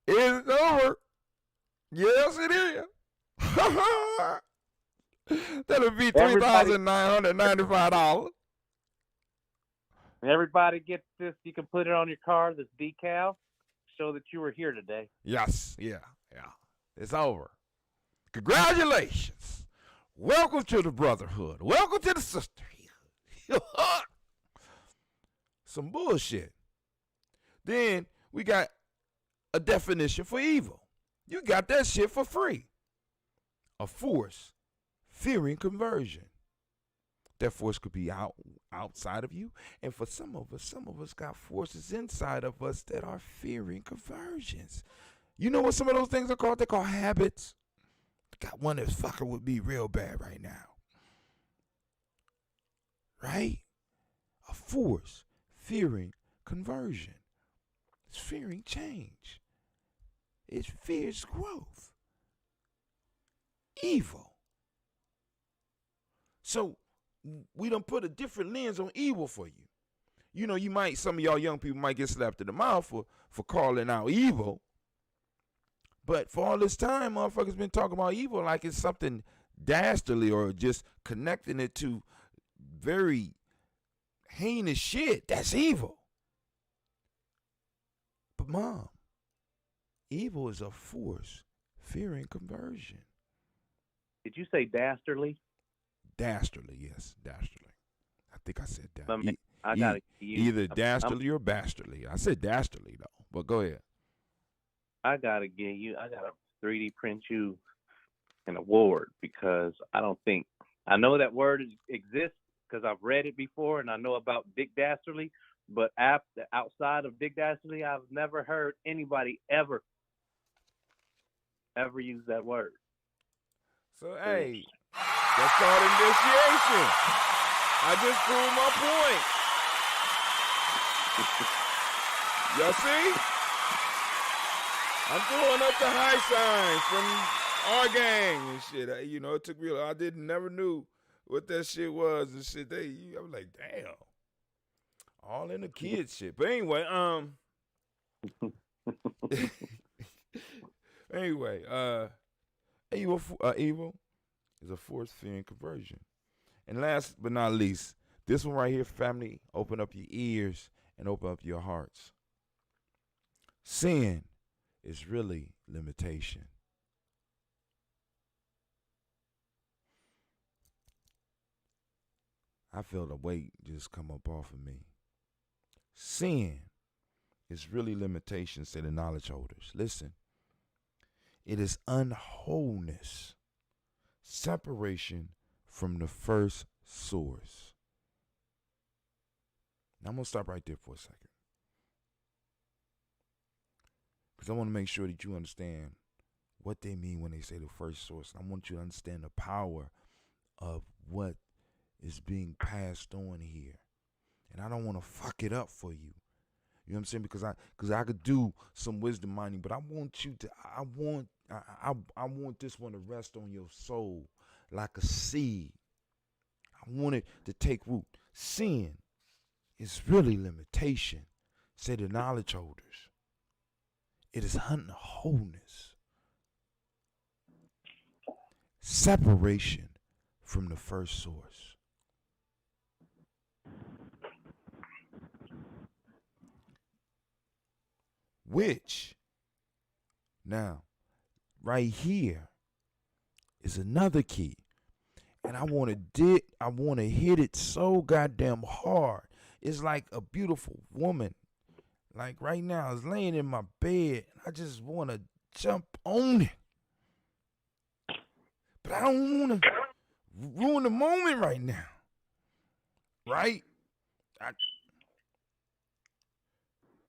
It's over. Yes, it is. That'll be $3,995. Everybody gets this. You can put it on your car, this decal, show that you were here today. Yes, yeah. It's over. Congratulations. Welcome to the brotherhood. Welcome to the sisterhood. Some bullshit. Then we got a definition for evil. You got that shit for free. A force fearing conversion. That force could be outside of you. And for some of us got forces inside of us that are fearing conversions. You know what some of those things are called? They're called habits. Got one that's fucking with me real bad right now. Right? A force fearing conversion. It's fearing change. It fears growth. Evil. So we done put a different lens on evil for you. You know, some of y'all young people might get slapped in the mouth for calling out evil. But for all this time, motherfuckers been talking about evil like it's something dastardly or just connecting it to very heinous shit. That's evil. But Mom, evil is a force, fear, and conversion. Did you say dastardly? Dastardly, yes, dastardly. I think I said that. I gotta either dastardly or bastardly. I said dastardly though, but go ahead. I gotta 3D print you an award because I know that word exists because I've read it before and I know about Dick Dastardly, but outside of Dick Dastardly, I've never heard anybody ever use that word. So hey, that's called initiation. I just proved my point. Y'all see? I'm throwing up the high signs from our gang and shit. It took me. I never knew what that shit was and shit. I was like, damn, all in the kids shit. But anyway, evil is a force, fear, and conversion. And last but not least, this one right here, family, open up your ears and open up your hearts. Sin is really limitation. I feel the weight just come up off of me. Sin is really limitation, say the knowledge holders. Listen, it is unwholeness, separation from the first source. Now I'm going to stop right there for a second, because I want to make sure that you understand what they mean when they say the first source. I want you to understand the power of what is being passed on here. And I don't want to fuck it up for you. You know what I'm saying? Because I could do some wisdom mining, but I want you to, I want this one to rest on your soul like a seed. I want it to take root. Sin is really limitation, say the knowledge holders. It is unwholeness, separation from the first source. Which, now, right here is another key. And I want to hit it so goddamn hard. It's like a beautiful woman, like right now, is laying in my bed. I just want to jump on it. But I don't want to ruin the moment right now. Right?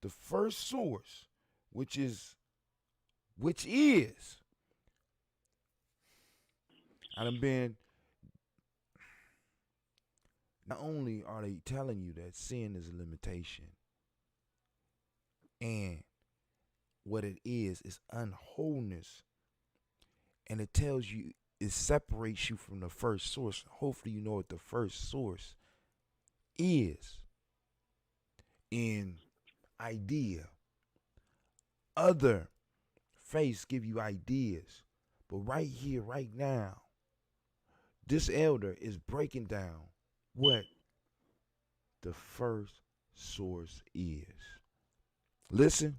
The first source, which is, I done been, not only are they telling you that sin is a limitation, and what it is unwholeness, and it tells you, it separates you from the first source. Hopefully you know what the first source is in idea. Other faiths give you ideas, but right here, right now, this elder is breaking down what the first source is. Listen.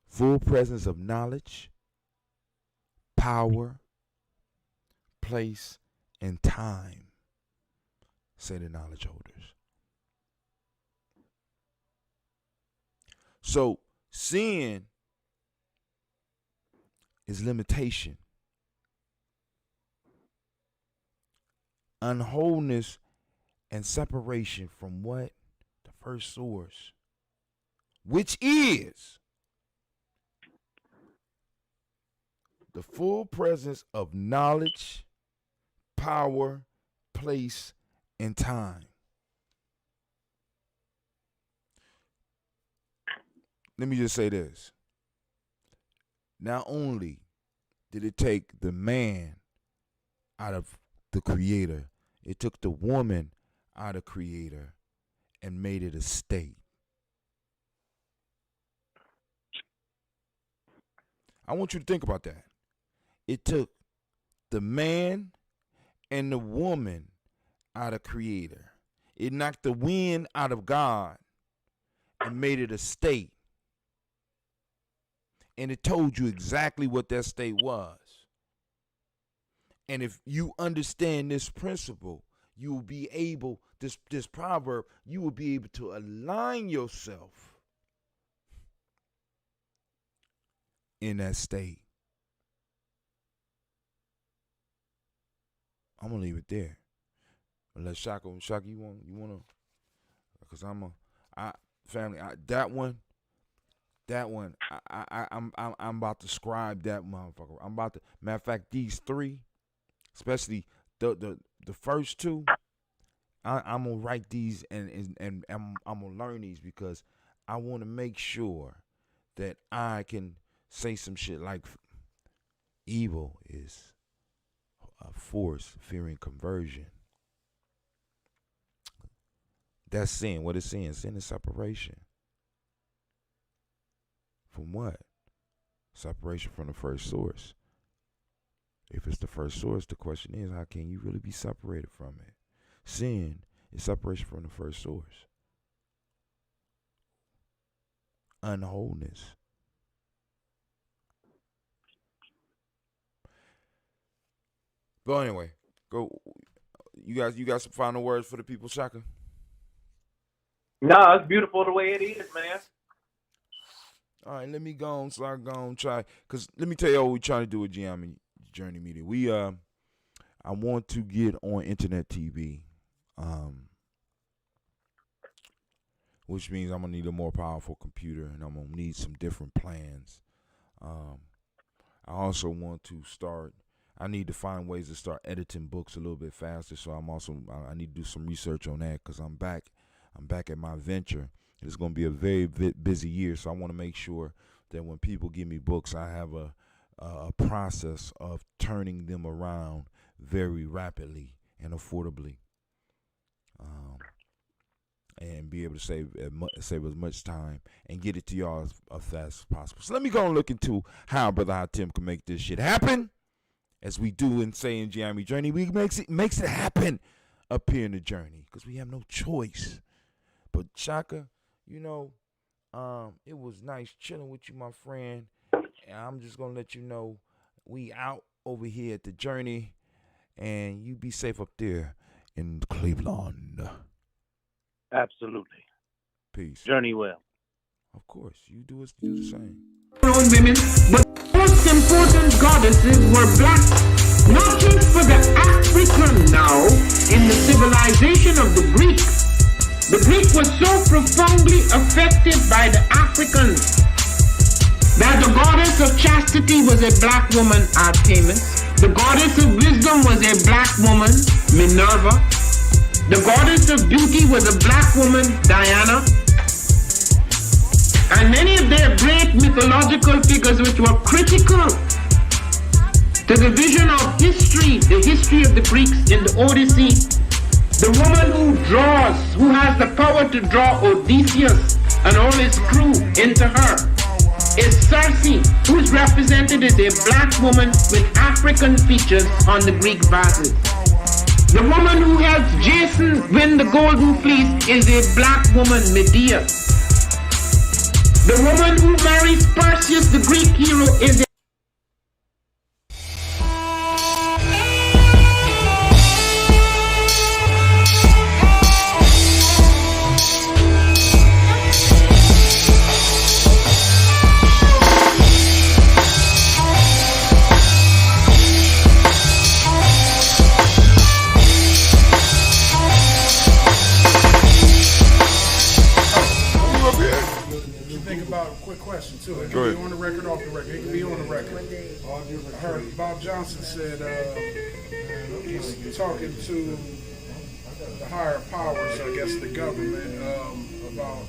Full presence of knowledge, power, place, and time, say the knowledge holders. So sin is limitation. Unwholeness and separation from what? The first source, which is the full presence of knowledge, power, place, and time. Let me just say this. Not only did it take the man out of the creator, it took the woman out of creator and made it a state. I want you to think about that. It took the man and the woman out of Creator. It knocked the wind out of God and made it a state. And it told you exactly what that state was. And if you understand this principle, you will be able, this proverb, you will be able to align yourself in that state. I'm gonna leave it there. Unless Shaka, you wanna, because I'm about to scribe that motherfucker. Matter of fact, these three, especially the first two, I'm gonna write these and I'm gonna learn these because I want to make sure that I can say some shit like evil is a force fearing conversion. That's sin. What is sin? Sin is separation. From what? Separation from the first source. If it's the first source, the question is, how can you really be separated from it? Sin is separation from the first source. Unwholeness. But anyway, go. You got some final words for the people, Shaka? No, it's beautiful the way it is, man. All right, let me go on. So I go on try. Cause let me tell you what we trying to do with Gye-Nyame Journey Media. We I want to get on internet TV, which means I'm gonna need a more powerful computer, and I'm gonna need some different plans. I also want to start. I need to find ways to start editing books a little bit faster. So I need to do some research on that because I'm back at my venture. It's going to be a very busy year, so I want to make sure that when people give me books, I have a process of turning them around very rapidly and affordably, and be able to save as much time and get it to y'all as fast as possible. So let me go and look into how Brother Hatim can make this shit happen, as we do and say in Gye-Nyame Journey. We makes it happen up here in the journey because we have no choice. But Shaka, it was nice chilling with you, my friend. And I'm just going to let you know we out over here at the journey. And you be safe up there in Cleveland. Absolutely. Peace. Journey well. Of course. You do the same. Women, but most important goddesses were black. Not just for the African now, in the civilization of the Greeks. The Greek was so profoundly affected by the Africans that the goddess of chastity was a black woman, Artemis. The goddess of wisdom was a black woman, Minerva. The goddess of beauty was a black woman, Diana. And many of their great mythological figures which were critical to the vision of history, the history of the Greeks in the Odyssey. The woman who has the power to draw Odysseus and all his crew into her is Circe, who is represented as a black woman with African features on the Greek vases. The woman who helps Jason win the Golden Fleece is a black woman, Medea. The woman who marries Perseus, the Greek hero, is a too. It can be on the record, off the record. It can be on the record. I heard Bob Johnson said he's talking to the higher powers, I guess the government, about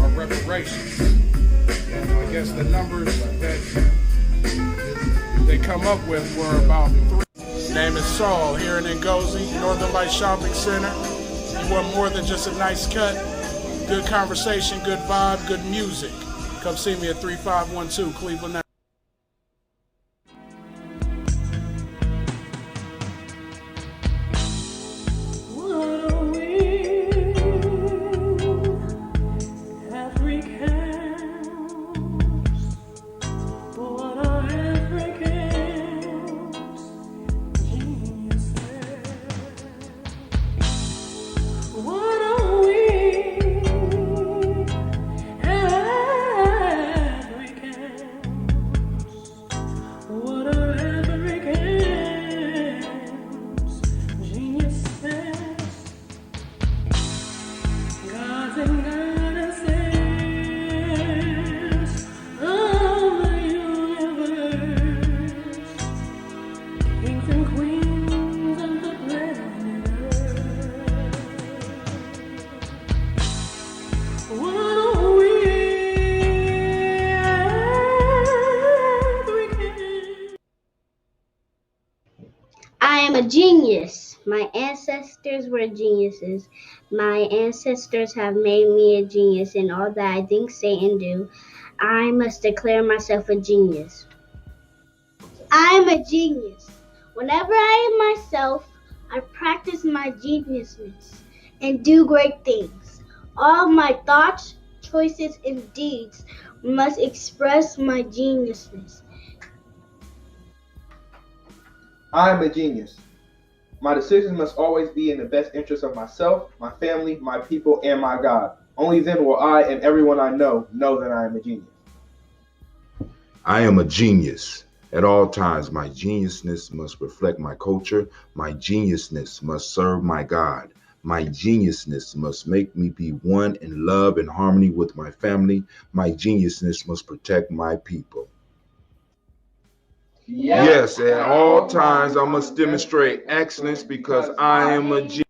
our reparations. I guess the numbers that they come up with were about 3. His name is Saul, here in Ngozi, Northern Light Shopping Center. He want more than just a nice cut. Good conversation, good vibe, good music. Come see me at 3512 Cleveland. I am a genius. My ancestors were geniuses. My ancestors have made me a genius in all that I think, say, and do. I must declare myself a genius. I am a genius. Whenever I am myself, I practice my geniusness and do great things. All my thoughts, choices, and deeds must express my geniusness. I am a genius. My decisions must always be in the best interest of myself, my family, my people, and my God. Only then will I and everyone I know that I am a genius. I am a genius. At all times, my geniusness must reflect my culture. My geniusness must serve my God. My geniusness must make me be one in love and harmony with my family. My geniusness must protect my people. Yes, at all times I must demonstrate excellence because I am a genius.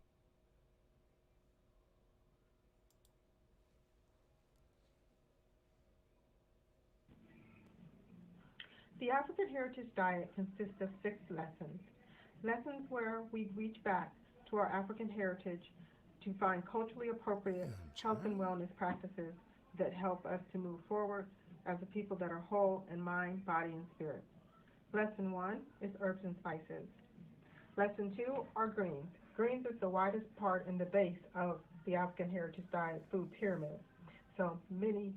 The African Heritage Diet consists of 6 lessons. Lessons where we reach back to our African heritage to find culturally appropriate health and wellness practices that help us to move forward as a people that are whole in mind, body, and spirit. Lesson 1 is herbs and spices. Lesson 2 are greens. Greens is the widest part in the base of the African Heritage Diet food pyramid. So many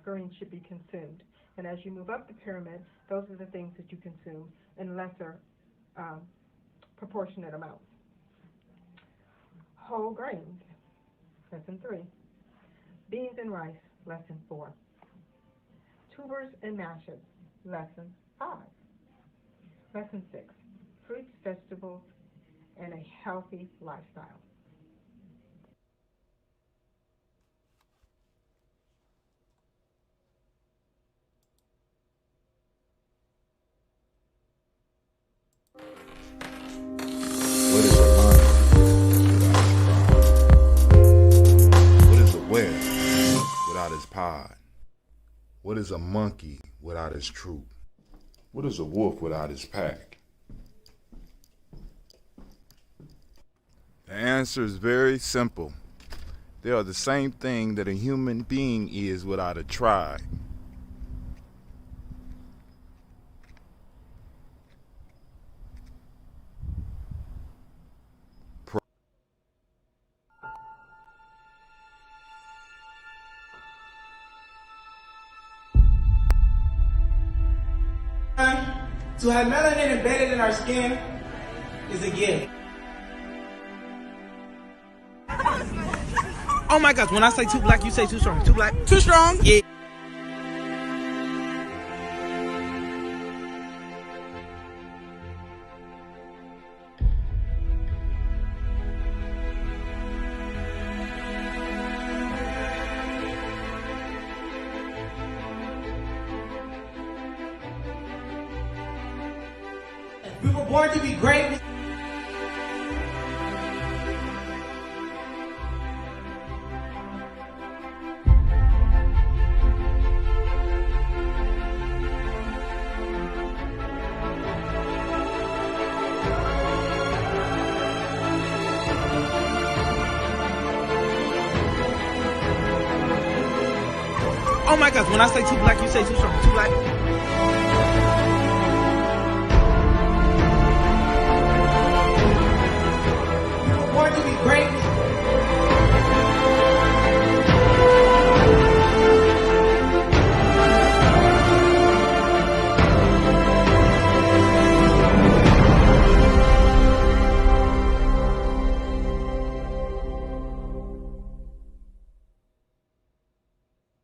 greens should be consumed. And as you move up the pyramid, those are the things that you consume in lesser proportionate amounts. Whole grains, lesson 3. Beans and rice, lesson 4. Tubers and mashes, lesson 5. Lesson 6. Fruits, vegetables, and a healthy lifestyle. What is a lion without his pride? What is a whale without his pod? What is a monkey without his troop? What is a wolf without his pack? The answer is very simple. They are the same thing that a human being is without a tribe. To have melanin embedded in our skin is a gift. Oh my gosh, when I say too black, you say too strong. Too black? Too strong? Yeah. We were born to be great. Oh Oh my gosh, when I say too black, you say too strong. Too black.